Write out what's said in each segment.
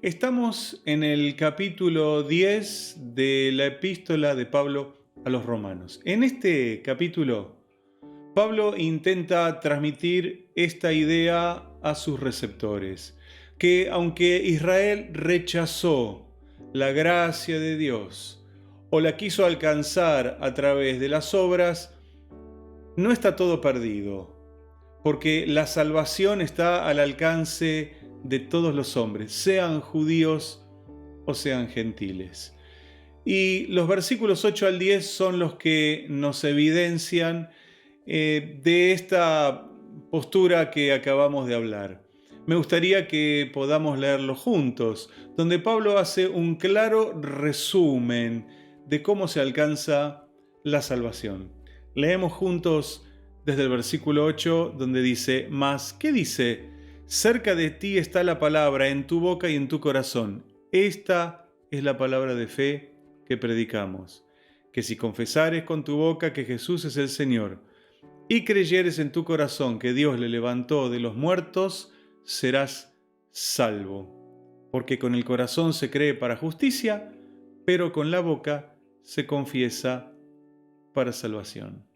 Estamos en el capítulo 10 de la epístola de Pablo a los romanos. En este capítulo, Pablo intenta transmitir esta idea a sus receptores, que aunque Israel rechazó la gracia de Dios o la quiso alcanzar a través de las obras, no está todo perdido, porque la salvación está al alcance de todos los hombres, sean judíos o sean gentiles. Y los versículos 8 al 10 son los que nos evidencian de esta postura que acabamos de hablar. Me gustaría que podamos leerlo juntos, donde Pablo hace un claro resumen de cómo se alcanza la salvación. Leemos juntos desde el versículo 8, donde dice: Mas, ¿qué dice? Cerca de ti está la palabra, en tu boca y en tu corazón. Esta es la palabra de fe que predicamos, que si confesares con tu boca que Jesús es el Señor, y creyeres en tu corazón que Dios le levantó de los muertos, serás salvo. Porque con el corazón se cree para justicia, pero con la boca se confiesa para salvación.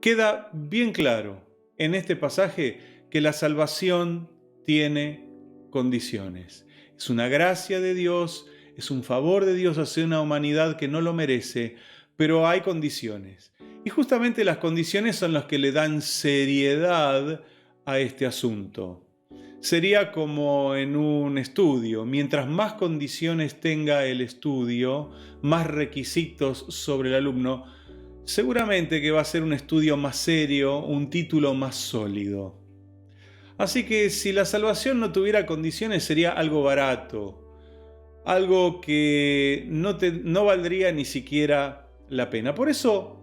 Queda bien claro en este pasaje que la salvación tiene condiciones. Es una gracia de Dios, es un favor de Dios hacia una humanidad que no lo merece, pero hay condiciones. Y justamente las condiciones son las que le dan seriedad a este asunto. Sería como en un estudio: mientras más condiciones tenga el estudio, más requisitos sobre el alumno, seguramente que va a ser un estudio más serio, un título más sólido. Así que si la salvación no tuviera condiciones, sería algo barato, algo que no valdría ni siquiera la pena. Por eso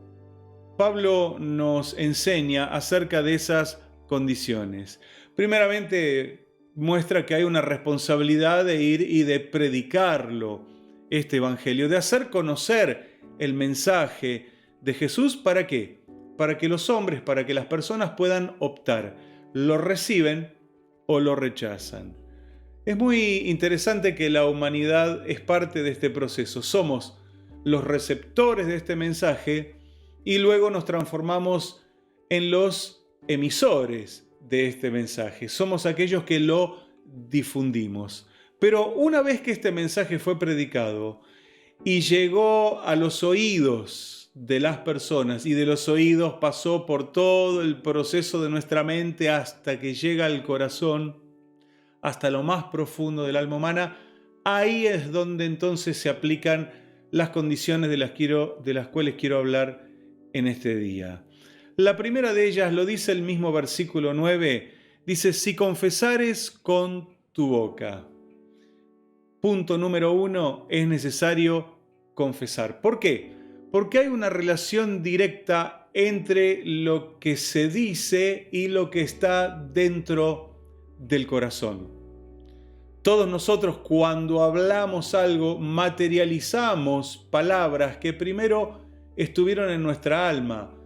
Pablo nos enseña acerca de esas condiciones. Primeramente, muestra que hay una responsabilidad de ir y de predicarlo, este evangelio, de hacer conocer el mensaje de Jesús. ¿Para qué? Para que los hombres, para que las personas puedan optar: lo reciben o lo rechazan. Es muy interesante que la humanidad es parte de este proceso. Somos los receptores de este mensaje y luego nos transformamos en los emisores de este mensaje. Somos aquellos que lo difundimos. Pero una vez que este mensaje fue predicado y llegó a los oídos de las personas, y de los oídos pasó por todo el proceso de nuestra mente hasta que llega al corazón, hasta lo más profundo del alma humana, ahí es donde entonces se aplican las condiciones de las cuales quiero hablar en este día. La primera de ellas lo dice el mismo versículo 9, dice: si confesares con tu boca. Punto número 1, es necesario confesar. ¿Por qué? Porque hay una relación directa entre lo que se dice y lo que está dentro del corazón. Todos nosotros, cuando hablamos algo, materializamos palabras que primero estuvieron en nuestra alma,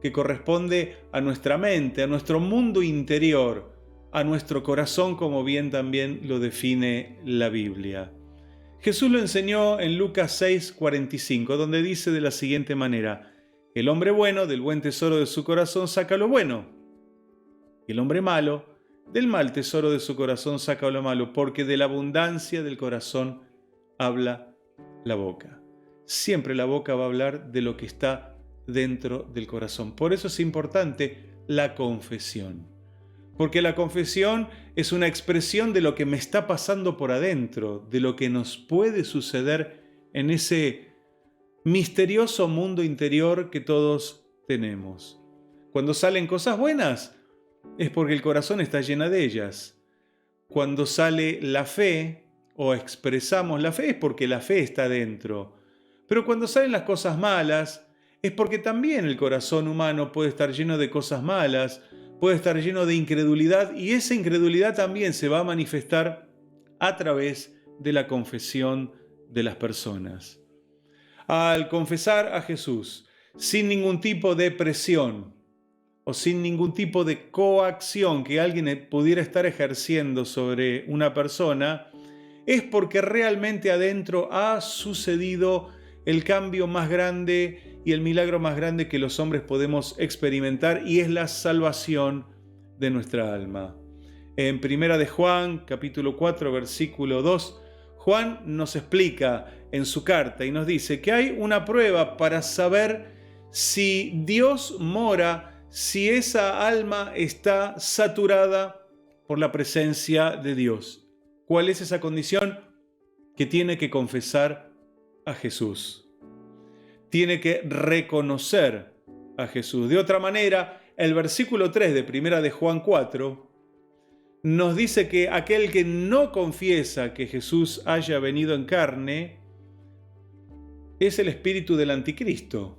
que corresponde a nuestra mente, a nuestro mundo interior, a nuestro corazón, como bien también lo define la Biblia. Jesús lo enseñó en Lucas 6:45, donde dice de la siguiente manera: el hombre bueno del buen tesoro de su corazón saca lo bueno, y el hombre malo del mal tesoro de su corazón saca lo malo, porque de la abundancia del corazón habla la boca. Siempre la boca va a hablar de lo que está dentro del corazón. Por eso es importante la confesión, porque la confesión es una expresión de lo que me está pasando por adentro, de lo que nos puede suceder en ese misterioso mundo interior que todos tenemos. Cuando salen cosas buenas, es porque el corazón está lleno de ellas. Cuando sale la fe o expresamos la fe, es porque la fe está dentro. Pero cuando salen las cosas malas, es porque también el corazón humano puede estar lleno de cosas malas, puede estar lleno de incredulidad, y esa incredulidad también se va a manifestar a través de la confesión de las personas. Al confesar a Jesús sin ningún tipo de presión o sin ningún tipo de coacción que alguien pudiera estar ejerciendo sobre una persona, es porque realmente adentro ha sucedido el cambio más grande y el milagro más grande que los hombres podemos experimentar, y es la salvación de nuestra alma. En Primera de Juan, capítulo 4, versículo 2, Juan nos explica en su carta y nos dice que hay una prueba para saber si Dios mora, si esa alma está saturada por la presencia de Dios. ¿Cuál es esa condición? Que tiene que confesar a Jesús. Tiene que reconocer a Jesús. De otra manera, el versículo 3 de Primera de Juan 4 nos dice que aquel que no confiesa que Jesús haya venido en carne es el espíritu del anticristo.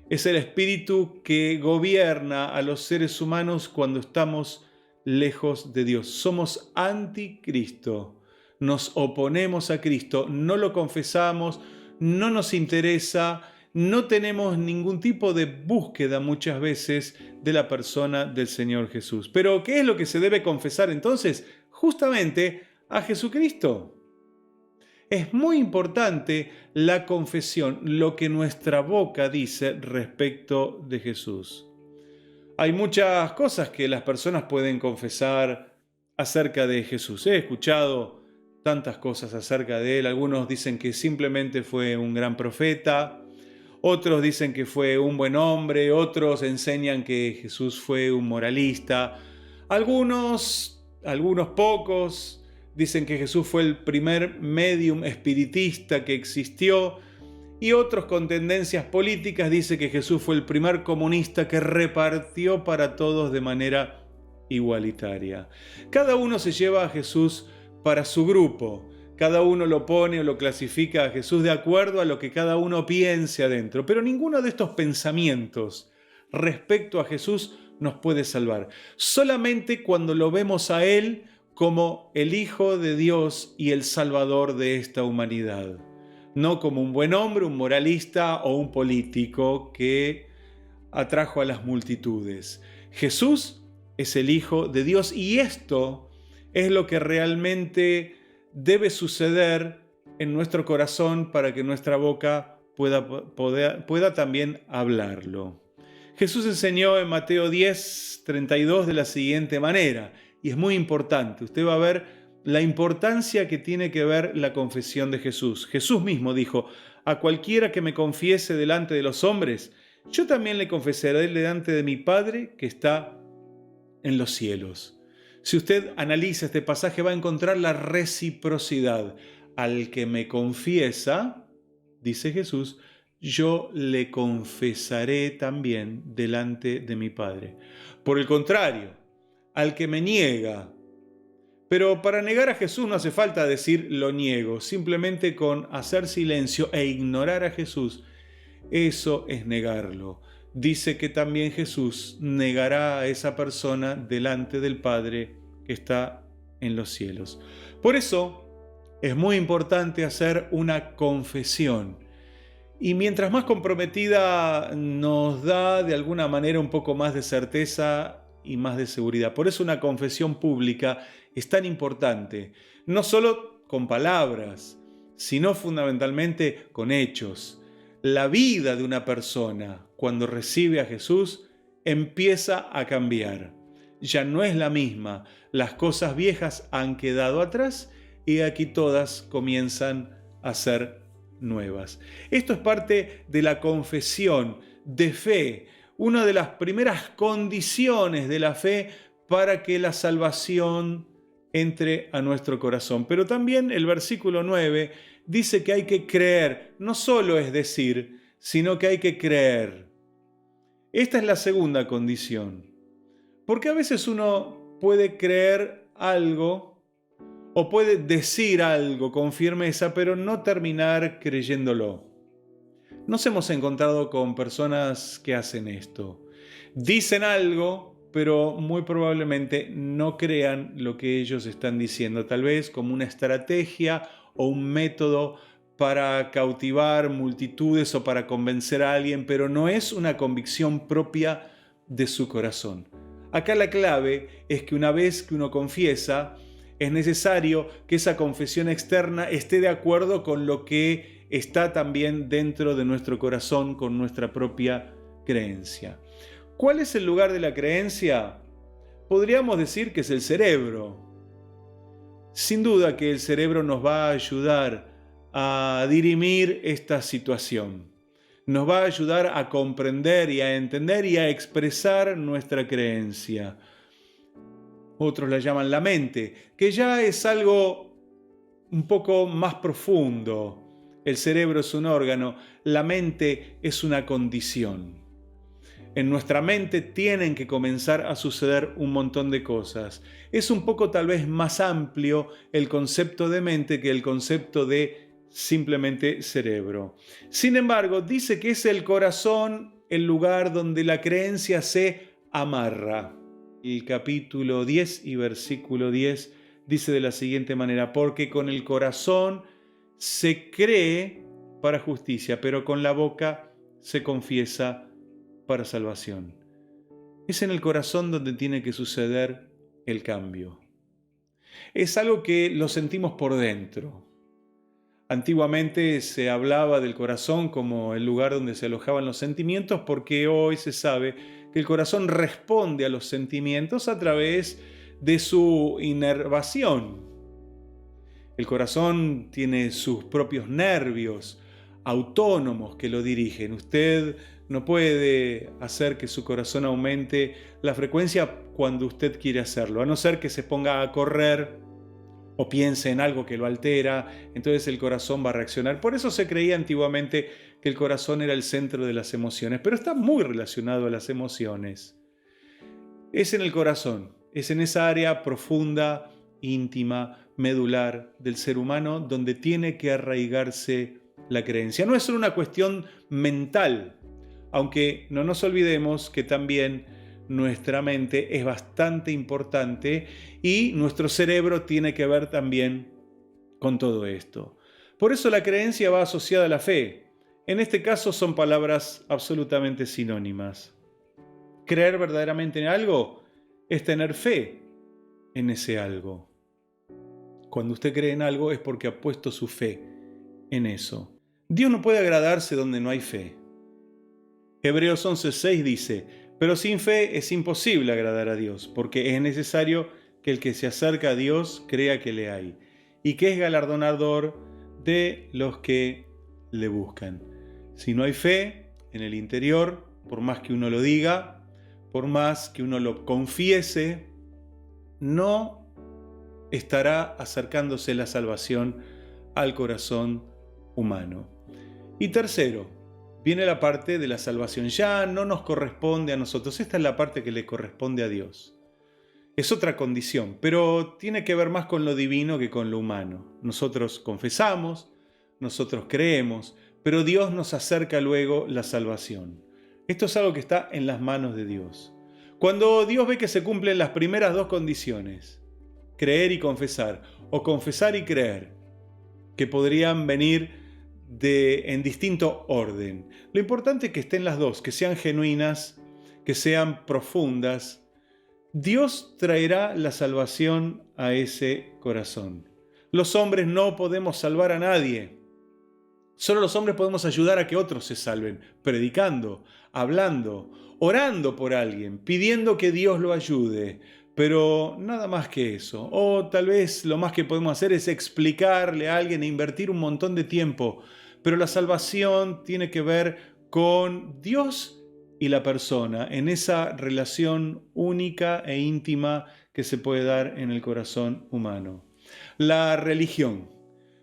Es el espíritu que gobierna a los seres humanos cuando estamos lejos de Dios. Somos anticristo. Nos oponemos a Cristo, no lo confesamos, no nos interesa, no tenemos ningún tipo de búsqueda muchas veces de la persona del Señor Jesús. Pero ¿qué es lo que se debe confesar entonces? Justamente a Jesucristo. Es muy importante la confesión, lo que nuestra boca dice respecto de Jesús. Hay muchas cosas que las personas pueden confesar acerca de Jesús. He escuchado tantas cosas acerca de él. Algunos dicen que simplemente fue un gran profeta. Otros dicen que fue un buen hombre. Otros enseñan que Jesús fue un moralista. Algunos pocos, dicen que Jesús fue el primer médium espiritista que existió. Y otros con tendencias políticas dicen que Jesús fue el primer comunista que repartió para todos de manera igualitaria. Cada uno se lleva a Jesús para su grupo. Cada uno lo pone o lo clasifica a Jesús de acuerdo a lo que cada uno piense adentro. Pero ninguno de estos pensamientos respecto a Jesús nos puede salvar. Solamente cuando lo vemos a Él como el Hijo de Dios y el Salvador de esta humanidad. No como un buen hombre, un moralista o un político que atrajo a las multitudes. Jesús es el Hijo de Dios, y esto es lo que realmente debe suceder en nuestro corazón para que nuestra boca pueda también hablarlo. Jesús enseñó en Mateo 10:32 de la siguiente manera, y es muy importante. Usted va a ver la importancia que tiene que ver la confesión de Jesús. Jesús mismo dijo: a cualquiera que me confiese delante de los hombres, yo también le confesaré delante de mi Padre que está en los cielos. Si usted analiza este pasaje, va a encontrar la reciprocidad. Al que me confiesa, dice Jesús, yo le confesaré también delante de mi Padre. Por el contrario, al que me niega. Pero para negar a Jesús no hace falta decir lo niego. Simplemente con hacer silencio e ignorar a Jesús, eso es negarlo. Dice que también Jesús negará a esa persona delante del Padre que está en los cielos. Por eso es muy importante hacer una confesión. Y mientras más comprometida nos da de alguna manera un poco más de certeza y más de seguridad. Por eso una confesión pública es tan importante. No solo con palabras, sino fundamentalmente con hechos. La vida de una persona, cuando recibe a Jesús, empieza a cambiar. Ya no es la misma. Las cosas viejas han quedado atrás y aquí todas comienzan a ser nuevas. Esto es parte de la confesión de fe, una de las primeras condiciones de la fe para que la salvación entre a nuestro corazón. Pero también el versículo 9 dice que hay que creer, no solo es decir, sino que hay que creer. Esta es la segunda condición. Porque a veces uno puede creer algo o puede decir algo con firmeza, pero no terminar creyéndolo. Nos hemos encontrado con personas que hacen esto. Dicen algo, pero muy probablemente no crean lo que ellos están diciendo. Tal vez como una estrategia o un método para cautivar multitudes o para convencer a alguien, pero no es una convicción propia de su corazón. Acá la clave es que una vez que uno confiesa, es necesario que esa confesión externa esté de acuerdo con lo que está también dentro de nuestro corazón, con nuestra propia creencia. ¿Cuál es el lugar de la creencia? Podríamos decir que es el cerebro. Sin duda que el cerebro nos va a ayudar a dirimir esta situación. Nos va a ayudar a comprender y a entender y a expresar nuestra creencia. Otros la llaman la mente, que ya es algo un poco más profundo. El cerebro es un órgano, la mente es una condición. En nuestra mente tienen que comenzar a suceder un montón de cosas. Es un poco tal vez más amplio el concepto de mente que el concepto de simplemente cerebro. Sin embargo, dice que es el corazón el lugar donde la creencia se amarra. El capítulo 10 y versículo 10 dice de la siguiente manera: porque con el corazón se cree para justicia, pero con la boca se confiesa para salvación. Es en el corazón donde tiene que suceder el cambio. Es algo que lo sentimos por dentro. Antiguamente se hablaba del corazón como el lugar donde se alojaban los sentimientos, porque hoy se sabe que el corazón responde a los sentimientos a través de su inervación. El corazón tiene sus propios nervios autónomos que lo dirigen. Usted no puede hacer que su corazón aumente la frecuencia cuando usted quiere hacerlo, a no ser que se ponga a correr o piense en algo que lo altera, entonces el corazón va a reaccionar. Por eso se creía antiguamente que el corazón era el centro de las emociones, pero está muy relacionado a las emociones. Es en el corazón, es en esa área profunda, íntima, medular del ser humano donde tiene que arraigarse la creencia. No es solo una cuestión mental, aunque no nos olvidemos que también nuestra mente es bastante importante y nuestro cerebro tiene que ver también con todo esto. Por eso la creencia va asociada a la fe. En este caso son palabras absolutamente sinónimas. Creer verdaderamente en algo es tener fe en ese algo. Cuando usted cree en algo es porque ha puesto su fe en eso. Dios no puede agradarse donde no hay fe. Hebreos 11:6 dice: pero sin fe es imposible agradar a Dios, porque es necesario que el que se acerca a Dios crea que le hay, y que es galardonador de los que le buscan. Si no hay fe en el interior, por más que uno lo diga, por más que uno lo confiese, no estará acercándose la salvación al corazón humano. Y tercero, viene la parte de la salvación. Ya no nos corresponde a nosotros, esta es la parte que le corresponde a Dios. Es otra condición, pero tiene que ver más con lo divino que con lo humano. Nosotros confesamos, nosotros creemos, pero Dios nos acerca luego la salvación. Esto es algo que está en las manos de Dios. Cuando Dios ve que se cumplen las primeras dos condiciones, creer y confesar, o confesar y creer, que podrían venir en distinto orden. Lo importante es que estén las dos, que sean genuinas, que sean profundas. Dios traerá la salvación a ese corazón. Los hombres no podemos salvar a nadie. Solo los hombres podemos ayudar a que otros se salven, predicando, hablando, orando por alguien, pidiendo que Dios lo ayude, pero nada más que eso. O tal vez lo más que podemos hacer es explicarle a alguien e invertir un montón de tiempo, pero la salvación tiene que ver con Dios y la persona, en esa relación única e íntima que se puede dar en el corazón humano. La religión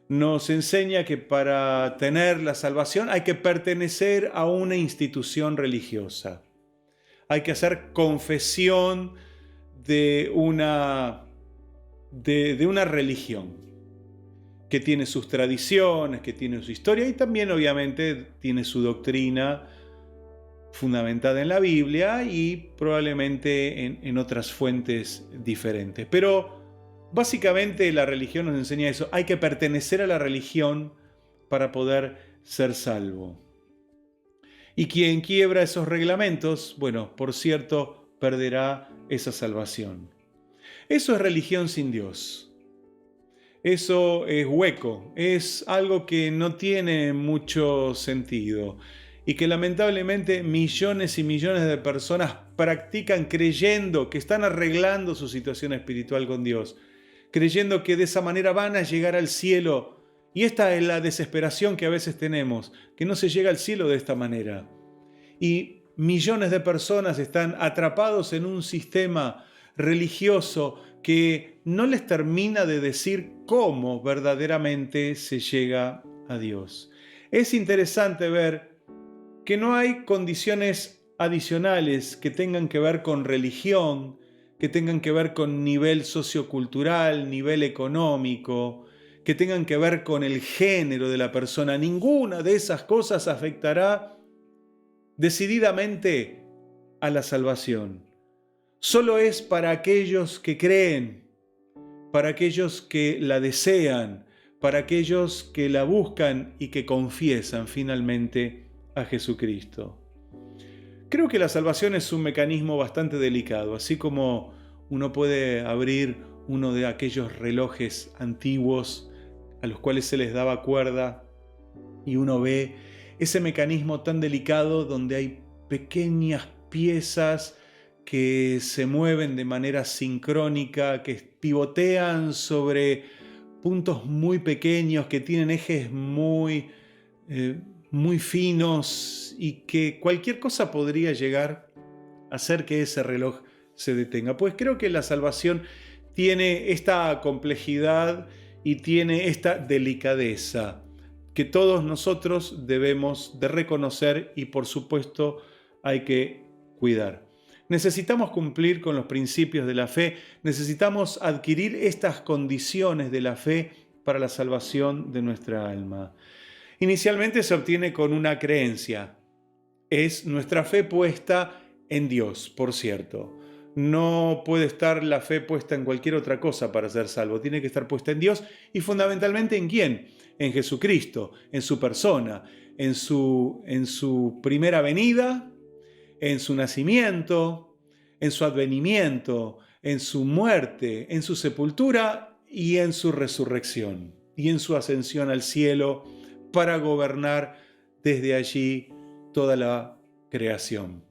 nos enseña que para tener la salvación hay que pertenecer a una institución religiosa. Hay que hacer confesión de una religión que tiene sus tradiciones, que tiene su historia y también obviamente tiene su doctrina fundamentada en la Biblia y probablemente en otras fuentes diferentes. Pero básicamente la religión nos enseña eso. Hay que pertenecer a la religión para poder ser salvo. Y quien quiebra esos reglamentos, bueno, por cierto, perderá esa salvación. Eso es religión sin Dios. eso es hueco, es algo que no tiene mucho sentido y que lamentablemente millones y millones de personas practican creyendo que están arreglando su situación espiritual con Dios, creyendo que de esa manera van a llegar al cielo. Y esta es la desesperación que a veces tenemos, que no se llega al cielo de esta manera. Y millones de personas están atrapados en un sistema religioso que no les termina de decir cómo verdaderamente se llega a Dios. Es interesante ver que no hay condiciones adicionales que tengan que ver con religión, que tengan que ver con nivel sociocultural, nivel económico, que tengan que ver con el género de la persona. Ninguna de esas cosas afectará decididamente a la salvación. Solo es para aquellos que creen, para aquellos que la desean, para aquellos que la buscan y que confiesan finalmente a Jesucristo. Creo que la salvación es un mecanismo bastante delicado, así como uno puede abrir uno de aquellos relojes antiguos a los cuales se les daba cuerda y uno ve ese mecanismo tan delicado donde hay pequeñas piezas que se mueven de manera sincrónica, que pivotean sobre puntos muy pequeños, que tienen ejes muy finos y que cualquier cosa podría llegar a hacer que ese reloj se detenga. Pues creo que la salvación tiene esta complejidad y tiene esta delicadeza que todos nosotros debemos de reconocer y por supuesto hay que cuidar. Necesitamos cumplir con los principios de la fe, necesitamos adquirir estas condiciones de la fe para la salvación de nuestra alma. Inicialmente se obtiene con una creencia, es nuestra fe puesta en Dios, por cierto. No puede estar la fe puesta en cualquier otra cosa para ser salvo, tiene que estar puesta en Dios y fundamentalmente ¿en quién? En Jesucristo, en su persona, en su primera venida, en su nacimiento, en su advenimiento, en su muerte, en su sepultura y en su resurrección y en su ascensión al cielo para gobernar desde allí toda la creación.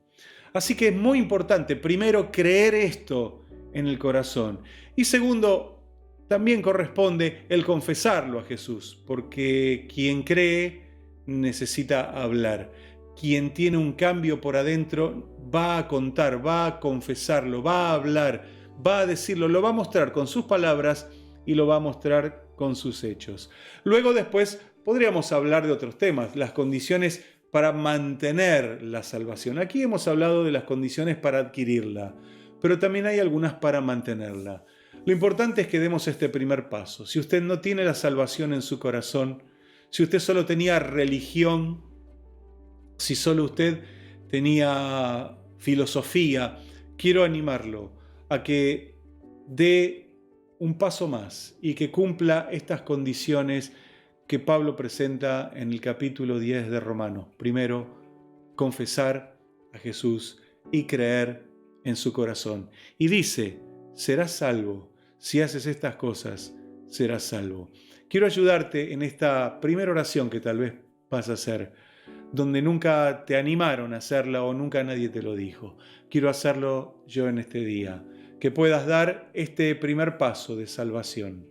Así que es muy importante, primero, creer esto en el corazón. Y segundo, también corresponde el confesarlo a Jesús, porque quien cree necesita hablar. Quien tiene un cambio por adentro va a contar, va a confesarlo, va a hablar, va a decirlo, lo va a mostrar con sus palabras y lo va a mostrar con sus hechos. Luego después podríamos hablar de otros temas, las condiciones para mantener la salvación. Aquí hemos hablado de las condiciones para adquirirla, pero también hay algunas para mantenerla. Lo importante es que demos este primer paso. Si usted no tiene la salvación en su corazón, si usted solo tenía religión, si solo usted tenía filosofía, quiero animarlo a que dé un paso más y que cumpla estas condiciones que Pablo presenta en el capítulo 10 de Romanos. Primero, confesar a Jesús y creer en su corazón. Y dice, serás salvo. Si haces estas cosas, serás salvo. Quiero ayudarte en esta primera oración que tal vez vas a hacer, donde nunca te animaron a hacerla o nunca nadie te lo dijo. Quiero hacerlo yo en este día, que puedas dar este primer paso de salvación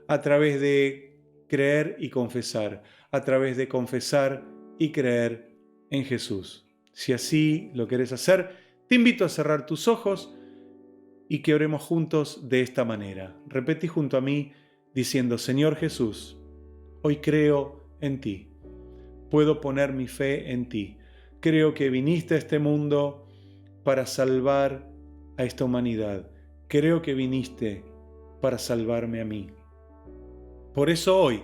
a través de creer y confesar, a través de confesar y creer en Jesús. Si así lo querés hacer, te invito a cerrar tus ojos y que oremos juntos de esta manera. Repetí junto a mí diciendo, Señor Jesús, hoy creo en ti. Puedo poner mi fe en ti. Creo que viniste a este mundo para salvar a esta humanidad. Creo que viniste para salvarme a mí. Por eso hoy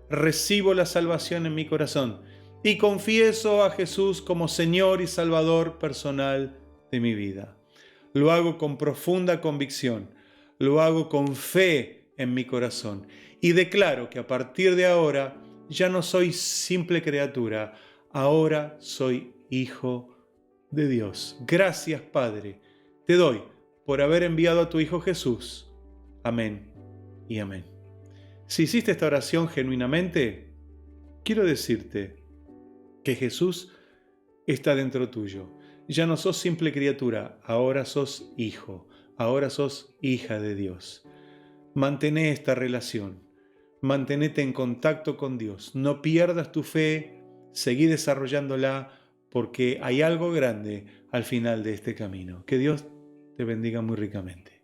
recibo la salvación en mi corazón y confieso a Jesús como Señor y Salvador personal de mi vida. Lo hago con profunda convicción, lo hago con fe en mi corazón y declaro que a partir de ahora ya no soy simple criatura, ahora soy hijo de Dios. Gracias, Padre, te doy por haber enviado a tu Hijo Jesús. Amén y amén. Si hiciste esta oración genuinamente, quiero decirte que Jesús está dentro tuyo. Ya no sos simple criatura, ahora sos hijo, ahora sos hija de Dios. Mantené esta relación, mantenete en contacto con Dios, no pierdas tu fe, seguí desarrollándola porque hay algo grande al final de este camino. Que Dios te bendiga muy ricamente.